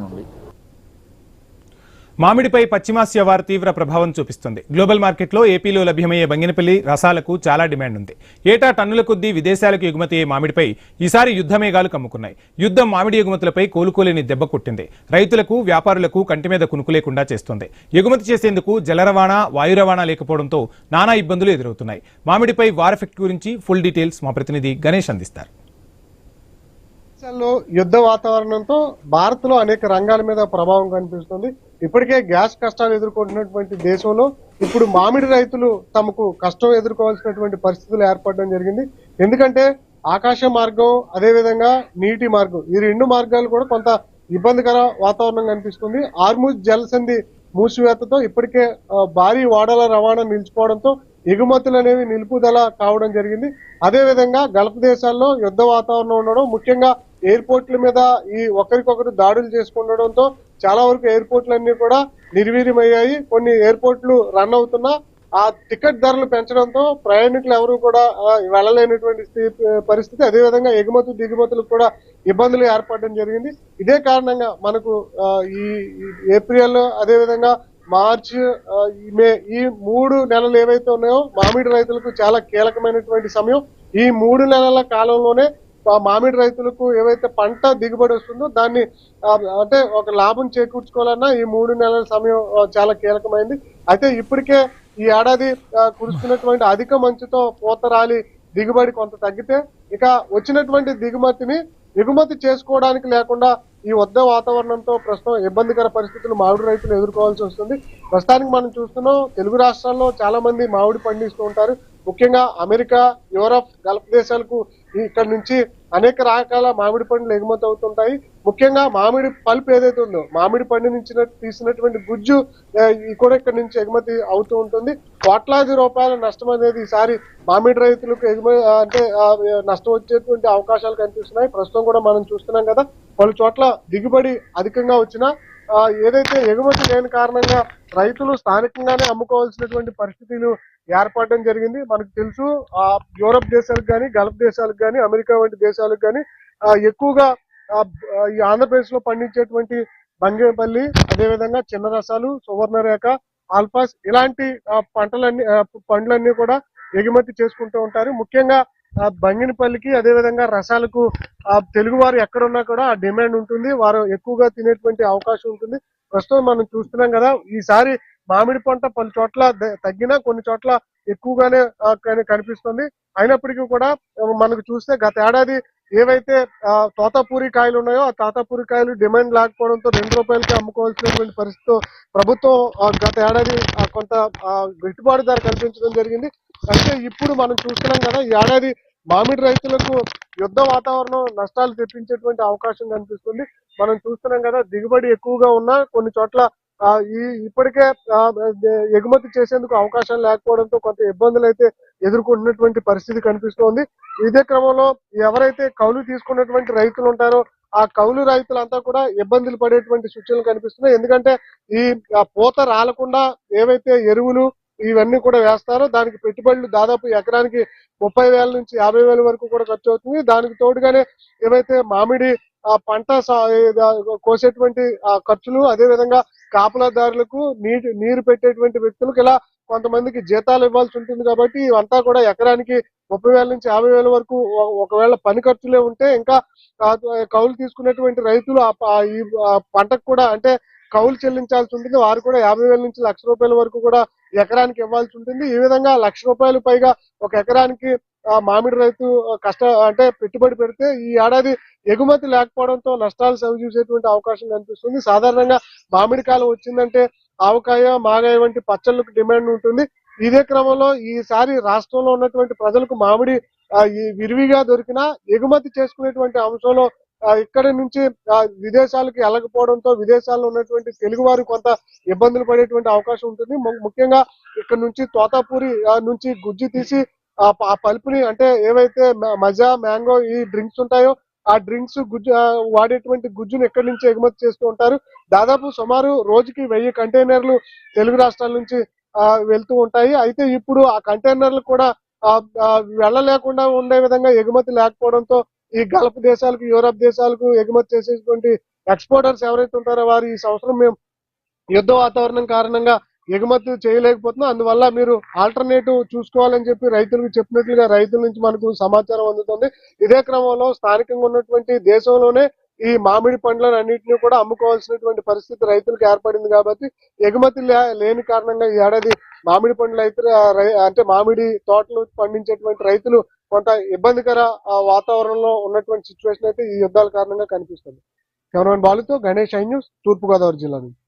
నుండి మామిడిపై పశ్చిమాసియా వార్ తీవ్ర ప్రభావం చూపిస్తుంది. గ్లోబల్ మార్కెట్లో ఏపీలో లభ్యమయ్యే బంగినపల్లి రసాలకు చాలా డిమాండ్ ఉంది. ఏటా టన్నుల కొద్దీ విదేశాలకు ఎగుమతి అయ్యే మామిడిపై ఈసారి యుద్ధమేఘాలు కమ్ముకున్నాయి. యుద్ధం మామిడి ఎగుమతులపై కోలుకోలేని దెబ్బ కొట్టింది. రైతులకు, వ్యాపారులకు కంటి మీద కునుకు లేకుండా చేస్తుంది. ఎగుమతి చేసేందుకు జల రవాణా, వాయు రవాణా లేకపోవడంతో నానా ఇబ్బందులు ఎదురవుతున్నాయి. మామిడిపై వార్ ఎఫెక్ట్ గురించి ఫుల్ డీటెయిల్స్ మా ప్రతినిధి గణేష్ అందిస్తారు. యుద్ధ వాతావరణంతో భారత్ లో అనేక రంగాల మీద ప్రభావం కనిపిస్తుంది. ఇప్పటికే గ్యాస్ కష్టాలు ఎదుర్కొంటున్నటువంటి దేశంలో ఇప్పుడు మామిడి రైతులు తమకు కష్టం ఎదుర్కోవాల్సినటువంటి పరిస్థితులు ఏర్పడడం జరిగింది. ఎందుకంటే ఆకాశ మార్గం, అదేవిధంగా నీటి మార్గం, ఈ రెండు మార్గాలు కూడా కొంత ఇబ్బందికర వాతావరణం కనిపిస్తుంది. ఆర్మూజ్ జలసంధి మూసివేతతో ఇప్పటికే భారీ ఓడల రవాణా నిలిచిపోవడంతో ఎగుమతులు అనేవి నిలుపుదల కావడం జరిగింది. అదేవిధంగా గల్ఫ్ దేశాల్లో యుద్ధ వాతావరణం ఉండడం, ముఖ్యంగా ఎయిర్పోర్ట్ల మీద ఈ ఒకరికొకరు దాడులు చేసుకుండడంతో చాలా వరకు ఎయిర్పోర్ట్లన్నీ కూడా నిర్వీర్యమయ్యాయి. కొన్ని ఎయిర్పోర్ట్లు రన్ అవుతున్నా ఆ టికెట్ ధరలు పెంచడంతో ప్రయాణికులు ఎవరు కూడా వెళ్ళలేనటువంటి పరిస్థితి. అదేవిధంగా ఎగుమతి దిగుమతులకు కూడా ఇబ్బందులు ఏర్పడడం జరిగింది. ఇదే కారణంగా మనకు ఈ ఏప్రిల్, అదేవిధంగా మార్చ్, మే, ఈ 3 నెలలు ఏవైతే ఉన్నాయో మామిడి రైతులకు చాలా కీలకమైనటువంటి సమయం. ఈ 3 నెలల కాలంలోనే మామిడి రైతులకు ఏవైతే పంట దిగుబడి వస్తుందో దాన్ని అంటే ఒక లాభం చేకూర్చుకోవాలన్నా ఈ 3 నెలల సమయం చాలా కీలకమైంది. అయితే ఇప్పటికే ఈ ఏడాది కురుస్తున్నటువంటి అధిక మంచుతో పూత రాలి దిగుబడి కొంత తగ్గితే ఇక వచ్చినటువంటి దిగుమతిని ఎగుమతి చేసుకోవడానికి లేకుండా ఈ యుద్ధ వాతావరణంతో ప్రస్తుతం ఇబ్బందికర పరిస్థితులు మామిడి రైతులు ఎదుర్కోవాల్సి వస్తుంది. ప్రస్తుతానికి మనం చూస్తున్నాం, తెలుగు రాష్ట్రాల్లో చాలా మంది మామిడి పండిస్తూ ఉంటారు. ముఖ్యంగా అమెరికా, యూరప్, గల్ఫ్ దేశాలకు ఇక్కడ నుంచి అనేక రకాల మామిడి పండ్లు ఎగుమతి అవుతుంటాయి. ముఖ్యంగా మామిడి పల్ప్ ఏదైతే ఉందో, మామిడి పండు నుంచి తీసినటువంటి గుజ్జు కూడా ఇక్కడ నుంచి ఎగుమతి అవుతూ ఉంటుంది. కోట్లాది రూపాయల నష్టం అనేది ఈసారి మామిడి రైతులకు అంటే నష్టం వచ్చేటువంటి అవకాశాలు కనిపిస్తున్నాయి. ప్రస్తుతం కూడా మనం చూస్తున్నాం కదా, పలు చోట్ల దిగుబడి అధికంగా వచ్చినా ఏదైతే ఎగుమతి లేని కారణంగా రైతులు స్థానికంగానే అమ్ముకోవాల్సినటువంటి పరిస్థితులు ఏర్పడడం జరిగింది. మనకు తెలుసు, యూరప్ దేశాలకు కానీ, గల్ఫ్ దేశాలకు కానీ, అమెరికా వంటి దేశాలకు కానీ ఎక్కువగా ఈ ఆంధ్రప్రదేశ్ లో పండించేటువంటి బంగేపల్లి, అదేవిధంగా చిన్న రసాలు, సువర్ణరేఖ, ఆల్పాస్ ఇలాంటి పండ్లన్నీ కూడా ఎగుమతి చేసుకుంటూ ఉంటారు. ముఖ్యంగా బంగినపల్లికి, అదేవిధంగా రసాలకు తెలుగు వారు ఎక్కడున్నా కూడా ఆ డిమాండ్ ఉంటుంది. వారు ఎక్కువగా తినేటువంటి అవకాశం ఉంటుంది. ప్రస్తుతం మనం చూస్తున్నాం కదా, ఈసారి మామిడి పంట పలు చోట్ల తగ్గినా కొన్ని చోట్ల ఎక్కువగానే కనిపిస్తుంది. అయినప్పటికీ కూడా మనకు చూస్తే గత ఏడాది ఏవైతే తోతాపూరి కాయలు ఉన్నాయో ఆ తోతాపూరి కాయలు డిమాండ్ లేకపోవడంతో ₹2కి అమ్ముకోవాల్సినటువంటి పరిస్థితితో ప్రభుత్వం గత ఏడాది కొంత గిట్టుబాటు ధర కల్పించడం జరిగింది. అయితే ఇప్పుడు మనం చూస్తున్నాం కదా, ఈ ఏడాది మామిడి రైతులకు యుద్ధ వాతావరణం నష్టాలు తెప్పించేటువంటి అవకాశం కనిపిస్తుంది. మనం చూస్తున్నాం కదా, దిగుబడి ఎక్కువగా ఉన్నా కొన్ని చోట్ల ఇప్పటికే ఎగుమతి చేసేందుకు అవకాశం లేకపోవడంతో కొంత ఇబ్బందులు అయితే ఎదుర్కొంటున్నటువంటి పరిస్థితి కనిపిస్తోంది. ఇదే క్రమంలో ఎవరైతే కౌలు తీసుకున్నటువంటి రైతులు ఉంటారో ఆ కౌలు రైతులంతా కూడా ఇబ్బందులు పడేటువంటి సూచనలు కనిపిస్తున్నాయి. ఎందుకంటే ఈ పూత రాలకుండా ఏవైతే ఎరువులు ఇవన్నీ కూడా వేస్తారో దానికి పెట్టుబడులు దాదాపు ఎకరానికి 30,000 నుంచి 50,000 వరకు కూడా ఖర్చు అవుతుంది. దానికి తోడుగానే ఏవైతే మామిడి పంట కోసేటువంటి ఖర్చులు, అదేవిధంగా కాపలాదారులకు నీరు పెట్టేటువంటి వ్యక్తులకు ఇలా కొంతమందికి జీతాలు ఇవ్వాల్సి ఉంటుంది. కాబట్టి ఇవంతా కూడా ఎకరానికి 30,000 నుంచి 50,000 వరకు ఒకవేళ పని ఖర్చులే ఉంటే ఇంకా కౌలు తీసుకునేటువంటి రైతులు ఈ పంటకు కూడా అంటే కౌలు చెల్లించాల్సి ఉంటుంది. వారు కూడా 50,000 నుంచి ₹1,00,000 వరకు కూడా ఎకరానికి ఇవ్వాల్సి ఉంటుంది. ఈ విధంగా ₹1,00,000 పైగా ఒక ఎకరానికి మామిడి రైతు అంటే పెట్టుబడి పెడితే ఈ ఏడాది ఎగుమతి లేకపోవడంతో నష్టాలు సవిచూసేటువంటి అవకాశం కనిపిస్తుంది. సాధారణంగా మామిడి కాలం వచ్చిందంటే ఆవకాయ, మాగాయ వంటి పచ్చళ్ళకు డిమాండ్ ఉంటుంది. ఇదే క్రమంలో ఈసారి రాష్ట్రంలో ఉన్నటువంటి ప్రజలకు మామిడి విరివిగా దొరికినా ఎగుమతి చేసుకునేటువంటి అంశంలో ఇక్కడి నుంచి విదేశాలకు వెళ్ళకపోవడంతో విదేశాల్లో ఉన్నటువంటి తెలుగు వారు కొంత ఇబ్బందులు పడేటువంటి అవకాశం ఉంటుంది. ముఖ్యంగా ఇక్కడ నుంచి తోతాపూరి నుంచి గుజ్జు తీసి ఆ పల్పుని అంటే ఏవైతే మజా, మ్యాంగో ఈ డ్రింక్స్ ఉంటాయో ఆ డ్రింక్స్ గుజ్జు వాడేటువంటి గుజ్జును ఎక్కడి నుంచి ఎగుమతి చేస్తూ ఉంటారు. దాదాపు సుమారు రోజుకి 1000 కంటైనర్లు తెలుగు రాష్ట్రాల నుంచి వెళ్తూ ఉంటాయి. అయితే ఇప్పుడు ఆ కంటైనర్లు కూడా వెళ్ళలేకుండా ఉండే విధంగా ఎగుమతి లేకపోవడంతో ఈ గల్ఫ్ దేశాలకు, యూరప్ దేశాలకు ఎగుమతి చేసేటువంటి ఎక్స్పోర్టర్స్ ఎవరైతే ఉంటారో వారు ఈ సంవత్సరం మేము యుద్ధ వాతావరణం కారణంగా ఎగుమతి చేయలేకపోతున్నాం, అందువల్ల మీరు ఆల్టర్నేటివ్ చూసుకోవాలని చెప్పి రైతులకు చెప్పినట్లుగా రైతుల నుంచి మనకు సమాచారం అందుతుంది. ఇదే క్రమంలో స్థానికంగా ఉన్నటువంటి దేశంలోనే ఈ మామిడి పండ్లను అన్నింటినీ కూడా అమ్ముకోవాల్సినటువంటి పరిస్థితి రైతులకు ఏర్పడింది కాబట్టి ఎగుమతి లేని కారణంగా ఈ ఏడాది మామిడి పండ్లు అంటే మామిడి తోటలు పండించేటువంటి రైతులు కొంత ఇబ్బందికర వాతావరణంలో ఉన్నటువంటి సిచ్యువేషన్ అయితే ఈ యుద్ధాల కారణంగా కనిపిస్తుంది. కెమెరామెన్ బాలుతో గణేష్, ఐ న్యూస్, తూర్పుగోదావరి జిల్లా నుంచి.